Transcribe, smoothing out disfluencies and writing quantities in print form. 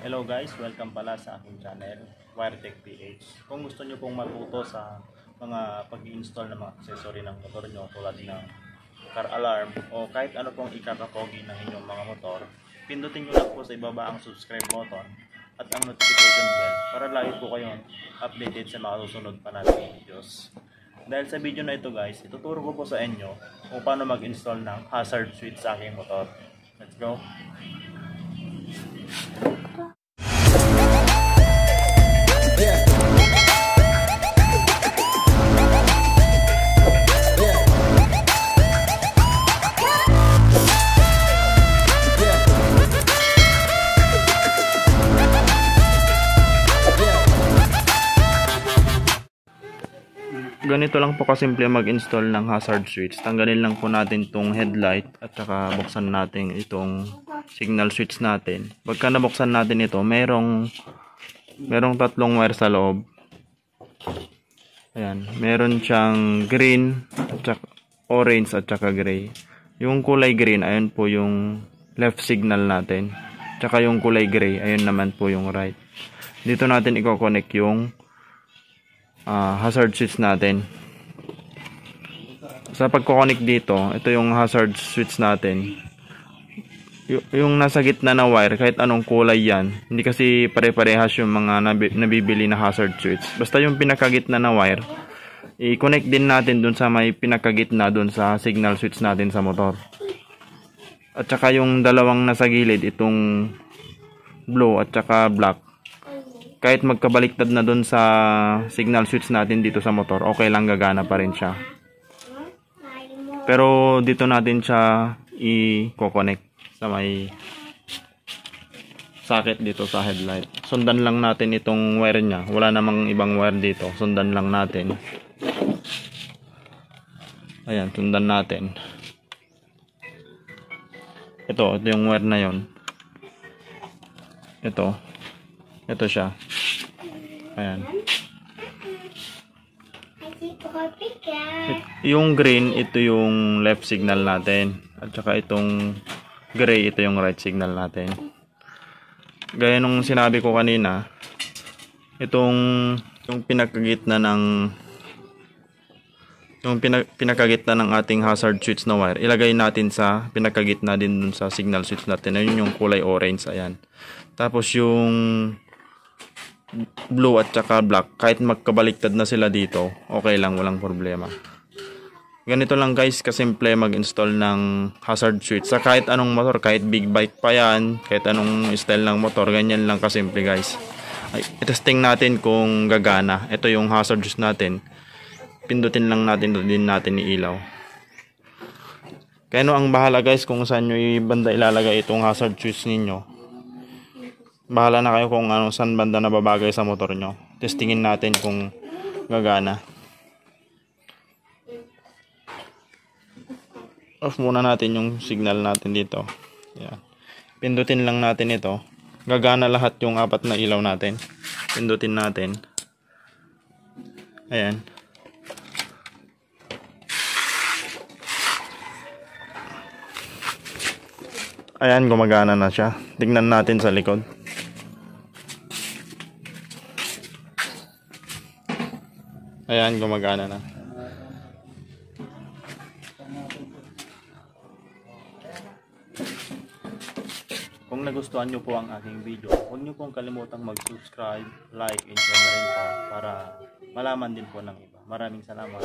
Hello guys, welcome pala sa aking channel, WireTech PH. Kung gusto nyo pong matuto sa mga pag-i-install ng mga accessory ng motor nyo tulad ng car alarm o kahit ano pong ikakapogi ng inyong mga motor, pindutin nyo lang po sa ibaba ang subscribe button at ang notification bell para lagi po kayong updated sa mga susunod pa nating videos. Dahil sa video na ito guys, ituturo ko po sa inyo kung paano mag-install ng hazard switch sa aking motor. Let's go! Ganito lang po kasimple mag-install ng hazard switch. Tanggalin lang po natin itong headlight at saka buksan natin itong signal switch natin. Pagka nabuksan natin ito, merong tatlong wire sa loob. Ayan, meron siyang green at saka orange at saka gray. Yung kulay green, ayun po yung left signal natin. Tsaka yung kulay gray, ayun naman po yung right. Dito natin i-connect yung hazard switch natin. Sa pagko-connect dito, ito yung hazard switch natin. Yung nasa gitna na wire, kahit anong kulay yan, hindi kasi pare-parehas yung mga nabibili na hazard switch. Basta yung pinakagitna na wire, i-connect din natin dun sa may pinakagitna dun sa signal switch natin sa motor. At saka yung dalawang nasa gilid, itong blue at saka black, kahit magkabaliktad na dun sa signal switch natin dito sa motor, okay lang, gagana pa rin siya. Pero dito natin siya i-connect sa may socket dito sa headlight. Sundan lang natin itong wire niya. Wala namang ibang wire dito. Sundan lang natin. Ayan, sundan natin. Ito yung wire na yon. Ito siya. Ayan. Yung green, ito yung left signal natin. At saka itong gray, ito yung right signal natin. Gaya nung sinabi ko kanina, yung pinakagitna ng ating hazard switch na wire, ilagay natin sa pinakagitna din dun sa signal switch natin. Ayun yung kulay orange, ayan. Tapos yung blue at saka black, kahit magkabaliktad na sila dito, okay lang, walang problema. Ganito lang guys, kasimple mag-install ng hazard switch sa kahit anong motor, kahit big bike pa yan, kahit anong style ng motor, ganyan lang kasimple guys. I-testing natin kung gagana. Ito yung hazard switch natin, pindutin lang natin, din natin iilaw. Kaya ang bahala guys kung saan nyo banda ilalagay itong hazard switch ninyo. Bahala na kayo kung saan banda na babagay sa motor nyo. Testingin natin kung gagana. Off muna natin yung signal natin dito. Yan. Pindutin lang natin ito. Gagana lahat yung apat na ilaw natin. Pindutin natin. Ayan. Ayan, gumagana na siya. Tignan natin sa likod. Ayan, gumagana na. Kung nagustuhan nyo po ang aking video, huwag nyo pong kalimutang mag-subscribe, like, and share na rin po para malaman din po ng iba. Maraming salamat.